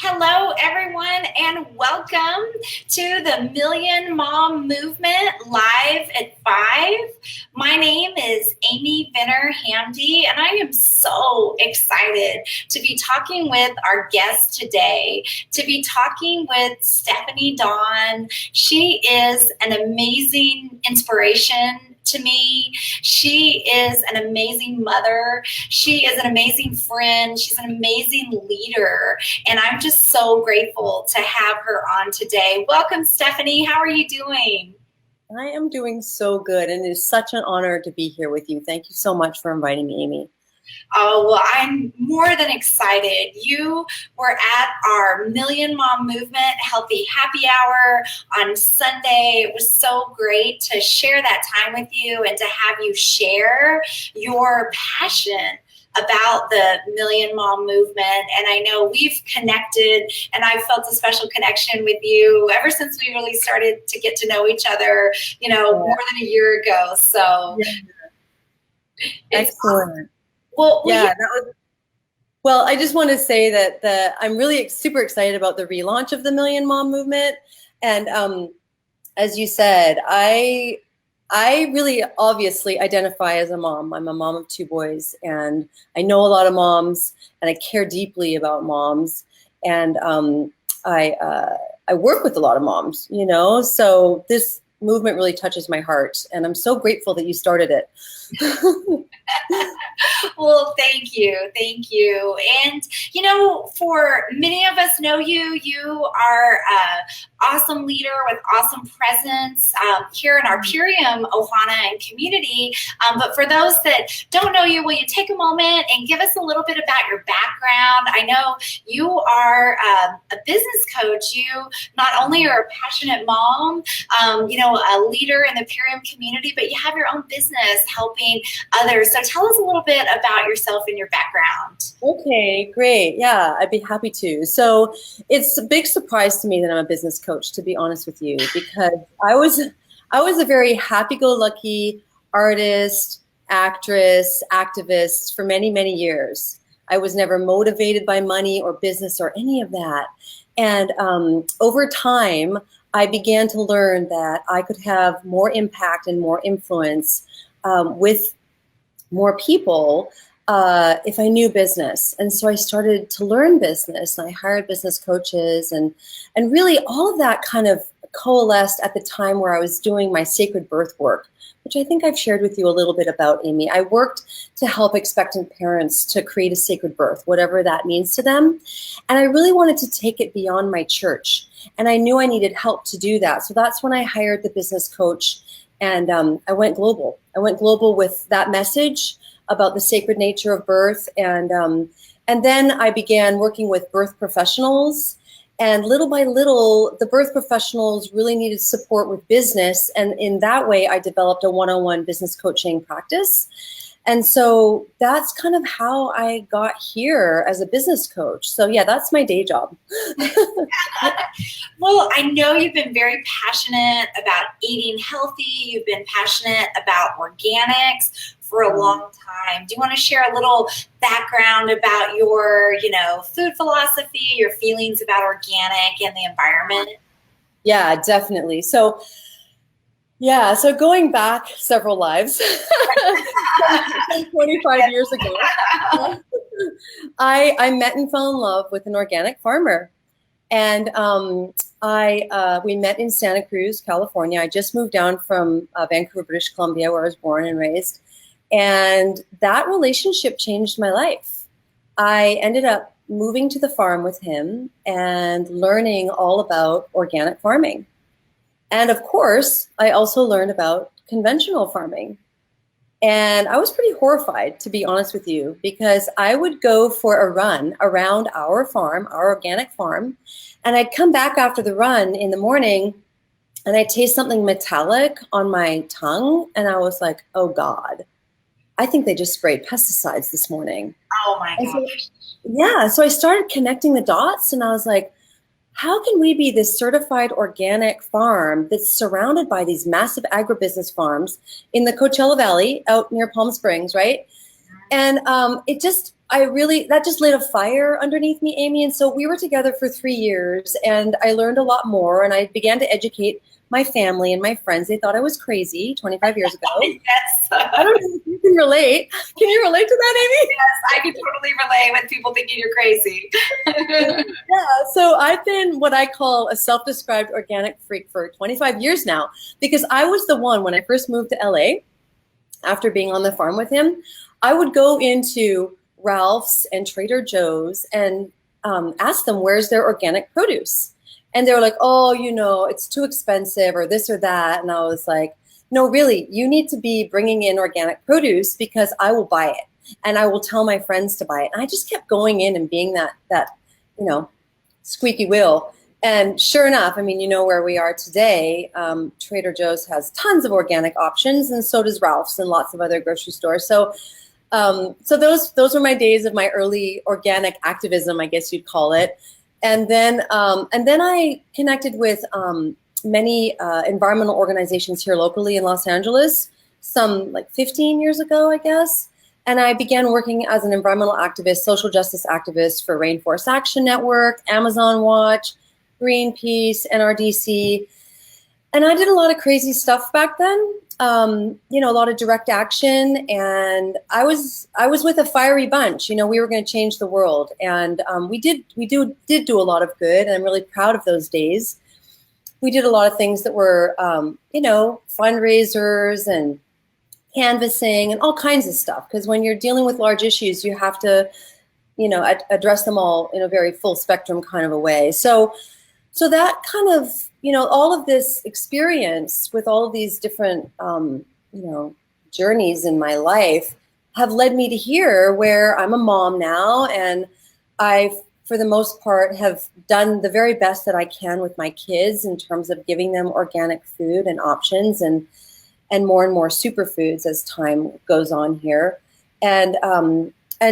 Hello, everyone, and welcome to the Million Mom Movement live at 5. My name is Amy Venner Hamdy, and I am so excited to be talking with our guest today, to be talking with Stephanie Dawn. She is an amazing inspiration to me. She is an amazing mother. She is an amazing friend. She's an amazing leader. And I'm just so grateful to have her on today. Welcome, Stephanie. How are you doing? I am doing so good, and it is such an honor to be here with you. Thank you so much for inviting me, Amy. Oh, well, I'm more than excited. You were at our Million Mom Movement Healthy Happy Hour on Sunday. It was so great to share that time with you and to have you share your passion about the Million Mom Movement. And I know we've connected, and I've felt a special connection with you ever since we really started to get to know each other, more than a year ago. So Excellent. Awesome. Well, Well, I just want to say that I'm really super excited about the relaunch of the Million Mom Movement. And as you said, I really obviously identify as a mom. I'm a mom of 2 boys, and I know a lot of moms, and I care deeply about moms. And I work with a lot of moms, so this movement really touches my heart, and I'm so grateful that you started it. Well, thank you. Thank you. And, for many of us know you, you are an awesome leader with awesome presence here in our Purium, Ohana, and community. But for those that don't know you, will you take a moment and give us a little bit about your background? I know you are a business coach. You not only are a passionate mom, a leader in the Purium community, but you have your own business helping others. So tell us a little bit about yourself and your background. Okay, great. Yeah, I'd be happy to. So it's a big surprise to me that I'm a business coach, to be honest with you, because I was a very happy-go-lucky artist, actress, activist for many, many years. I was never motivated by money or business or any of that. And over time, I began to learn that I could have more impact and more influence with more people if I knew business. And so I started to learn business, and I hired business coaches, and really all of that kind of coalesced at the time where I was doing my sacred birth work, which I think I've shared with you a little bit about, Amy. I worked to help expectant parents to create a sacred birth, whatever that means to them. And I really wanted to take it beyond my church. And I knew I needed help to do that. So that's when I hired the business coach, and I went global. I went global with that message about the sacred nature of birth. And then I began working with birth professionals. And little by little, the birth professionals really needed support with business. And in that way, I developed a one-on-one business coaching practice. And so that's kind of how I got here as a business coach. So yeah, that's my day job. Well, I know you've been very passionate about eating healthy. You've been passionate about organics for a long time. Do you want to share a little background about your, food philosophy, your feelings about organic and the environment? Yeah, definitely. So going back several lives, 25 years ago, I met and fell in love with an organic farmer. And we met in Santa Cruz, California. I just moved down from Vancouver, British Columbia, where I was born and raised. And that relationship changed my life. I ended up moving to the farm with him and learning all about organic farming. And of course, I also learned about conventional farming. And I was pretty horrified, to be honest with you, because I would go for a run around our farm, our organic farm, and I'd come back after the run in the morning and I'd taste something metallic on my tongue. And I was like, oh God, I think they just sprayed pesticides this morning. Oh my gosh. So I started connecting the dots, and I was like, how can we be this certified organic farm that's surrounded by these massive agribusiness farms in the Coachella Valley out near Palm Springs, right? And it just that just lit a fire underneath me, Amy. And so we were together for 3 years, and I learned a lot more, and I began to educate my family and my friends. They thought I was crazy 25 years ago. Yes. I don't know if you can relate. Can you relate to that, Amy? Yes, I can totally relate with people thinking you're crazy. Yeah, so I've been what I call a self-described organic freak for 25 years now, because I was the one, when I first moved to LA, after being on the farm with him, I would go into Ralph's and Trader Joe's and ask them, where's their organic produce? And they were like, oh, it's too expensive or this or that. And I was like, no, really, you need to be bringing in organic produce because I will buy it and I will tell my friends to buy it. And I just kept going in and being that squeaky wheel. And sure enough, I mean, where we are today, Trader Joe's has tons of organic options, and so does Ralph's and lots of other grocery stores. So those were my days of my early organic activism, I guess you'd call it. And then I connected with many environmental organizations here locally in Los Angeles, some like 15 years ago, I guess. And I began working as an environmental activist, social justice activist for Rainforest Action Network, Amazon Watch, Greenpeace, NRDC. And I did a lot of crazy stuff back then, a lot of direct action. And I was with a fiery bunch. We were going to change the world. And we did do a lot of good. And I'm really proud of those days. We did a lot of things that were, fundraisers and canvassing and all kinds of stuff. Because when you're dealing with large issues, you have to, address them all in a very full spectrum kind of a way. So that kind of, all of this experience with all of these different, journeys in my life have led me to here, where I'm a mom now, and I, for the most part, have done the very best that I can with my kids in terms of giving them organic food and options and more superfoods as time goes on here. And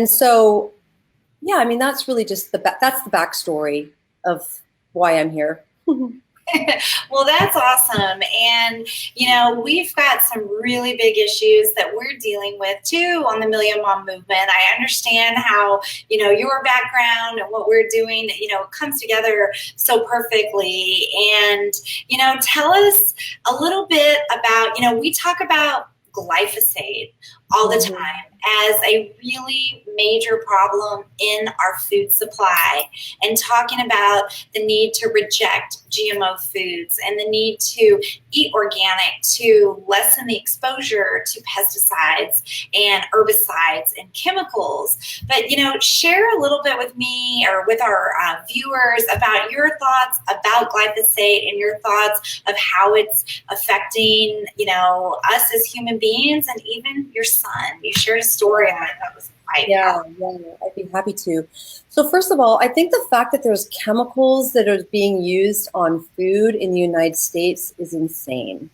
so, yeah, I mean, that's really just that's the backstory of why I'm here. Well, that's awesome. And, we've got some really big issues that we're dealing with too on the Million Mom Movement. I understand how, your background and what we're doing, comes together so perfectly. And, tell us a little bit about, we talk about glyphosate all the time as a really major problem in our food supply, and talking about the need to reject GMO foods and the need to eat organic to lessen the exposure to pesticides and herbicides and chemicals. But, share a little bit with me or with our viewers about your thoughts about glyphosate and your thoughts of how it's affecting, us as human beings and even your son. You shared a story on it that was quite powerful. Yeah, I'd be happy to. So first of all, I think the fact that there's chemicals that are being used on food in the United States is insane.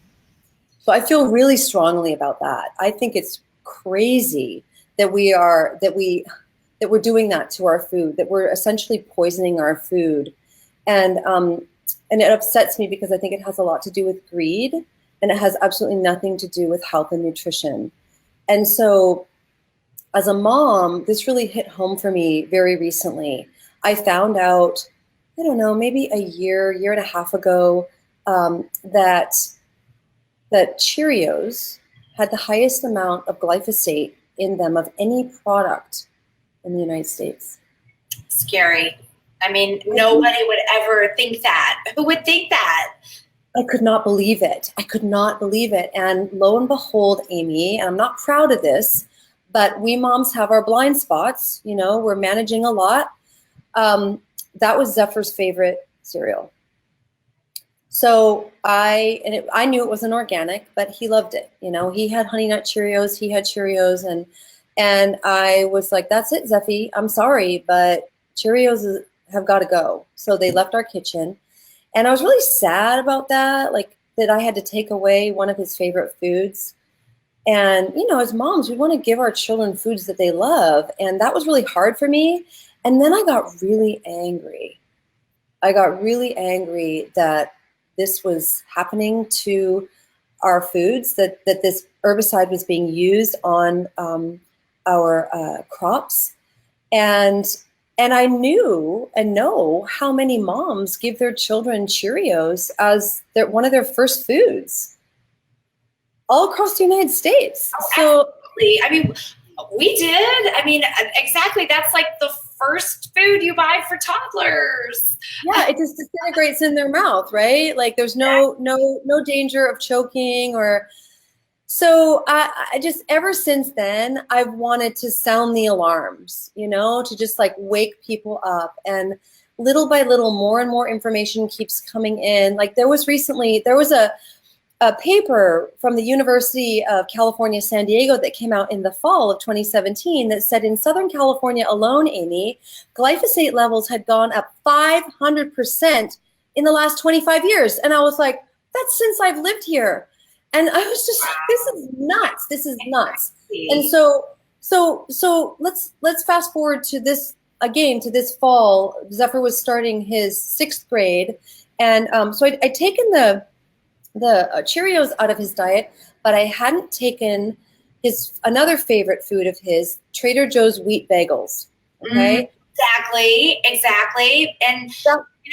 So I feel really strongly about that. I think it's crazy that we're doing that to our food, that we're essentially poisoning our food. And it upsets me because I think it has a lot to do with greed, and it has absolutely nothing to do with health and nutrition. And so as a mom, this really hit home for me very recently. I found out, I don't know, maybe a year and a half ago, that Cheerios had the highest amount of glyphosate in them of any product in the United States. Scary. I mean, nobody would ever think that. Who would think that? I could not believe it. And lo and behold, Amy, and I'm not proud of this, but we moms have our blind spots. We're managing a lot. That was Zephyr's favorite cereal. So I knew it wasn't organic, but he loved it. He had Honey Nut Cheerios, he had Cheerios, and I was like, that's it, Zeffy. I'm sorry, but Cheerios have got to go. So they left our kitchen. And I was really sad about that, like that I had to take away one of his favorite foods. And, as moms, we want to give our children foods that they love. And that was really hard for me. And then I got really angry. That this was happening to our foods, that this herbicide was being used on our crops. And I knew and know how many moms give their children Cheerios as one of their first foods all across the United States. Oh, So, absolutely. I mean, we did. I mean, exactly. That's like the first food you buy for toddlers. yeah, it just disintegrates in their mouth, right? Like there's no danger of choking or. So I just, ever since then, I've wanted to sound the alarms, to just like wake people up. And little by little, more and more information keeps coming in. Like there was a paper from the University of California, San Diego that came out in the fall of 2017 that said in Southern California alone, Amy, glyphosate levels had gone up 500% in the last 25 years. And I was like, that's since I've lived here. And I was just, this is nuts. This is nuts. And so let's fast forward to this again, to this fall. Zephyr was starting his 6th grade. And so I'd taken the Cheerios out of his diet, but I hadn't taken another favorite food of his, Trader Joe's wheat bagels. Okay. Exactly. And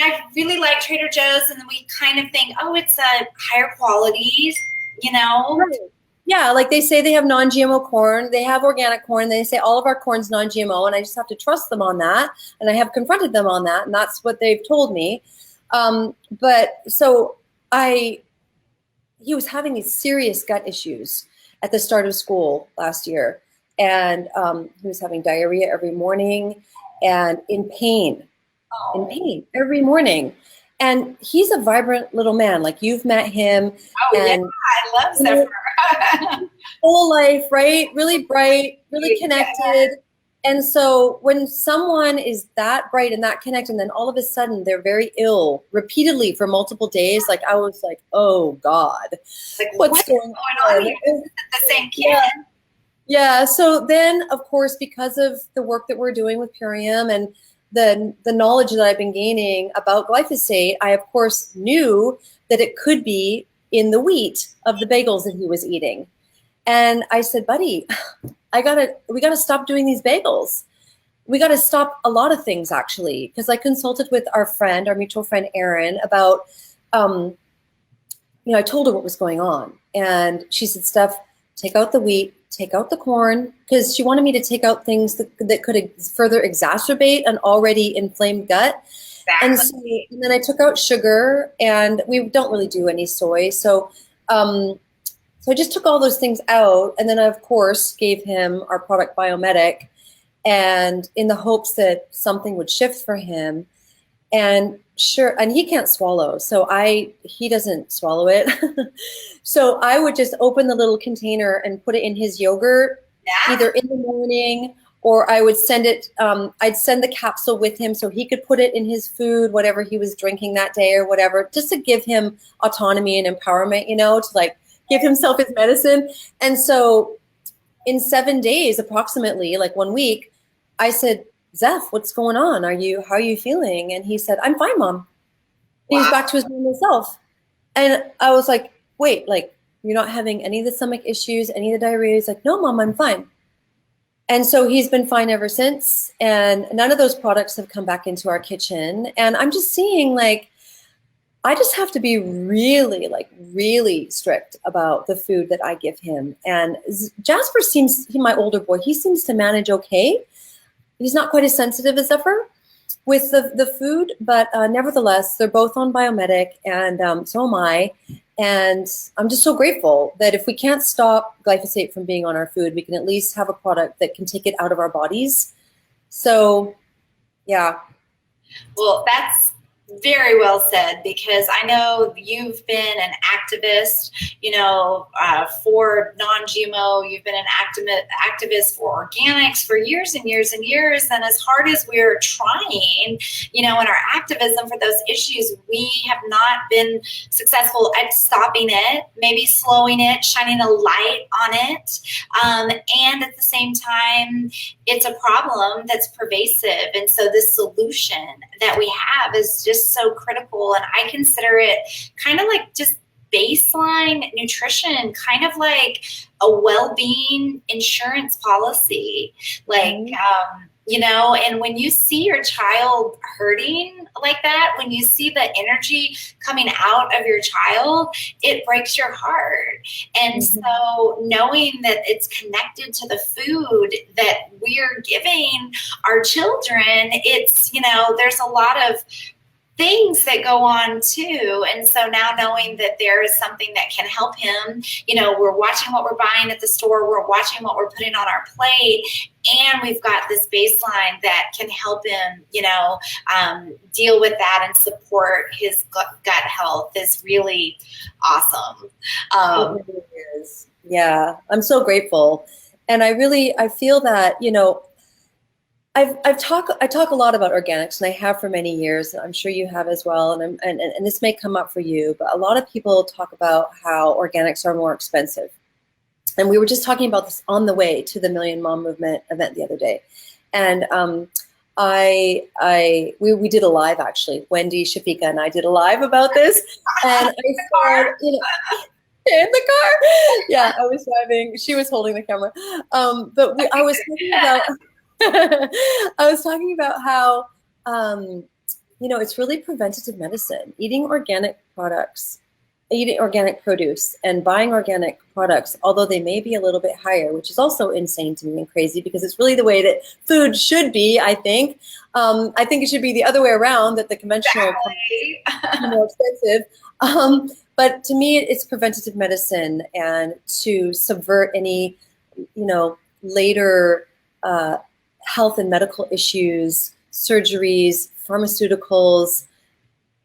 I really like Trader Joe's, and then we kind of think, oh, it's a higher quality, Right. Yeah, like they say they have non-GMO corn, they have organic corn, they say all of our corn's non-GMO, and I just have to trust them on that. And I have confronted them on that, and that's what they've told me. But so he was having these serious gut issues at the start of school last year. And he was having diarrhea every morning and in pain every morning. And he's a vibrant little man. Like you've met him. Oh, and yeah, I love Zephyr. Whole life, right? Really bright, really connected. And so when someone is that bright and that connected, and then all of a sudden they're very ill repeatedly for multiple days, like I was like, oh God, like, what's going on? The same kid. Yeah. So then, of course, because of the work that we're doing with Purium and the knowledge that I've been gaining about glyphosate, I of course knew that it could be in the wheat of the bagels that he was eating. And I said, buddy, we gotta stop doing these bagels. We gotta stop a lot of things, actually, because I consulted with our mutual friend, Erin, about, I told her what was going on. And she said, Steph, take out the wheat, take out the corn, because she wanted me to take out things that could further exacerbate an already inflamed gut. Exactly. And then I took out sugar, and we don't really do any soy. So I just took all those things out, and then I, of course, gave him our product Biome Medic, and in the hopes that something would shift for him. And he can't swallow, so he doesn't swallow it. So I would just open the little container and put it in his yogurt, either in the morning, or I would send it. I'd send the capsule with him so he could put it in his food, whatever he was drinking that day or whatever, just to give him autonomy and empowerment, to like give himself his medicine. And so in 7 days, approximately, like 1 week, I said, Zeph, what's going on? How are you feeling? And he said, I'm fine, Mom. He was back to his normal self. And I was like, wait, like, you're not having any of the stomach issues, any of the diarrhea? He's like, no, Mom, I'm fine. And so he's been fine ever since. And none of those products have come back into our kitchen. And I'm just seeing, like, I just have to be really strict about the food that I give him. And Jasper my older boy, he seems to manage okay. He's not quite as sensitive as Zephyr with the food, but nevertheless, they're both on Biome Medic, and so am I. And I'm just so grateful that if we can't stop glyphosate from being on our food, we can at least have a product that can take it out of our bodies. So, yeah. Well, that's very well said, because I know you've been an activist, for non-GMO. You've been an activist for organics for years and years and years. And as hard as we're trying, in our activism for those issues, we have not been successful at stopping it, maybe slowing it, shining a light on it. And at the same time, it's a problem that's pervasive. And so this solution that we have is just so critical. And I consider it kind of like just baseline nutrition, kind of like a well-being insurance policy. Like, And when you see your child hurting like that, when you see the energy coming out of your child, it breaks your heart. And so knowing that it's connected to the food that we're giving our children, it's, there's a lot of things that go on too. And so now knowing that there is something that can help him, we're watching what we're buying at the store, we're watching what we're putting on our plate, and we've got this baseline that can help him, deal with that and support his gut health is really awesome. It really is. Yeah, I'm so grateful. And I feel that, I talk a lot about organics, and I have for many years. I'm sure you have as well, and this may come up for you, but a lot of people talk about how organics are more expensive. And we were just talking about this on the way to the Million Mom Movement event the other day, and we did a live, actually. Wendy, Shafika, and I did a live about this, and I said, in the car, yeah, I was driving. She was holding the camera, but I was talking about. I was talking about how, it's really preventative medicine. Eating organic products, eating organic produce, and buying organic products, although they may be a little bit higher, which is also insane to me and crazy, because it's really the way that food should be, I think. I think it should be the other way around, that the conventional is more expensive. But to me, it's preventative medicine, and to subvert any, later health and medical issues, surgeries, pharmaceuticals.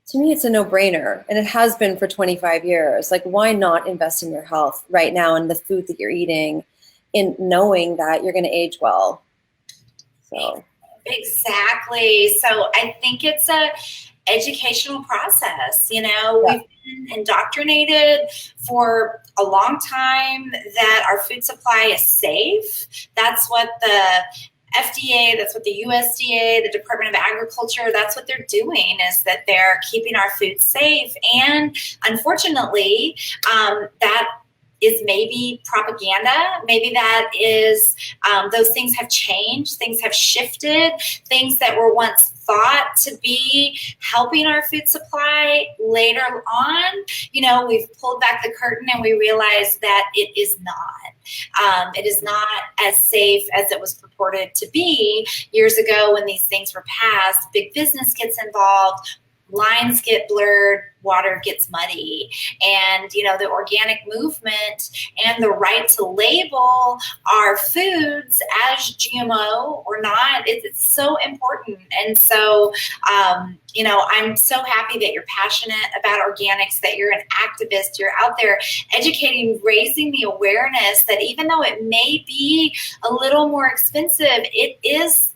To me, it's a no-brainer, and it has been for 25 years. Like, why not invest in your health right now and the food that you're eating, in knowing that you're going to age well? So exactly. So I think it's a educational process. We've been indoctrinated for a long time that our food supply is safe. That's what the FDA, that's what the USDA, the Department of Agriculture, that's what they're doing, is that they're keeping our food safe. And unfortunately, that is maybe propaganda. Maybe that is, those things have changed, things have shifted, things that were once thought to be helping our food supply later on, we've pulled back the curtain and we realize that it is not. It is not as safe as it was purported to be years ago when these things were passed. Big business gets involved, lines get blurred, water gets muddy. And, the organic movement and the right to label our foods as GMO or not, it's so important. And so, I'm so happy that you're passionate about organics, that you're an activist, you're out there educating, raising the awareness that even though it may be a little more expensive, it's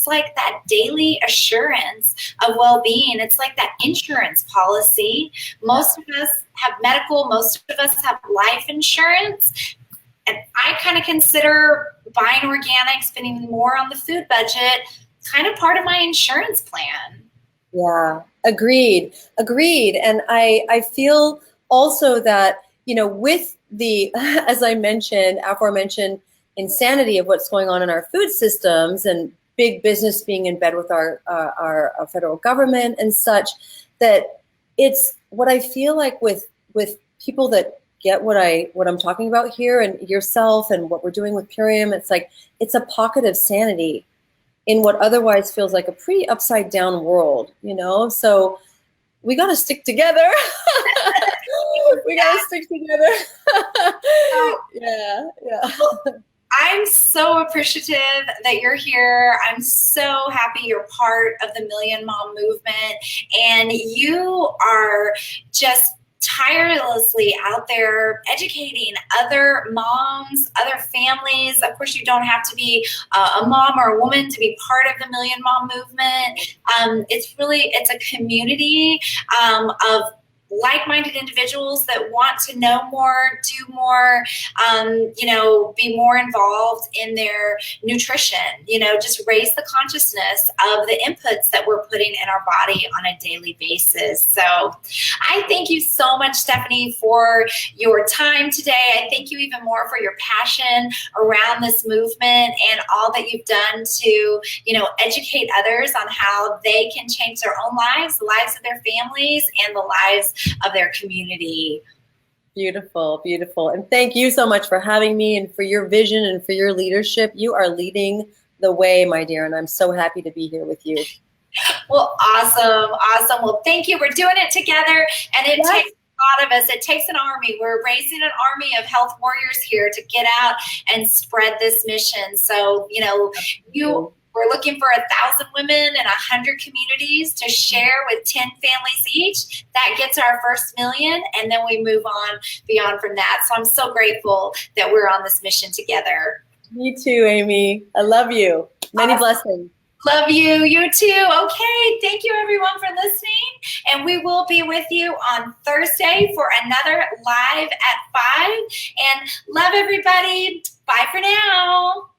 like that daily assurance of well-being. It's like that insurance policy. Most of us have medical, most of us have life insurance. And I kind of consider buying organic, spending more on the food budget, kind of part of my insurance plan. Yeah, agreed. And I feel also that, with the, as I mentioned, aforementioned insanity of what's going on in our food systems, and big business being in bed with our federal government and such, that it's what I feel like with people that get what I'm talking about here, and yourself, and what we're doing with Purium. It's like, it's a pocket of sanity in what otherwise feels like a pretty upside down world, So we got to stick together. We got to stick together. Yeah. I'm so appreciative that you're here. I'm so happy you're part of the Million Mom Movement, and you are just tirelessly out there educating other moms, other families. Of course, you don't have to be a mom or a woman to be part of the Million Mom Movement. It's a community of like-minded individuals that want to know more, do more, you know, be more involved in their nutrition, you know, just raise the consciousness of the inputs that we're putting in our body on a daily basis. So I thank you so much, Stephanie, for your time today. I thank you even more for your passion around this movement and all that you've done to, you know, educate others on how they can change their own lives, the lives of their families, and the lives of their community. Beautiful, beautiful. And thank you so much for having me and for your vision and for your leadership. You are leading the way, my dear, and I'm so happy to be here with you. Well, awesome, awesome. Well, thank you. We're doing it together, and it takes a lot of us. It takes an army. We're raising an army of health warriors here to get out and spread this mission. So, you know, we're looking for 1,000 women and 100 communities to share with 10 families each. That gets our first million, and then we move on beyond from that. So I'm so grateful that we're on this mission together. Me too, Amy. I love you. Many blessings. Love you. You too. Okay. Thank you, everyone, for listening. And we will be with you on Thursday for another live at 5. And love everybody. Bye for now.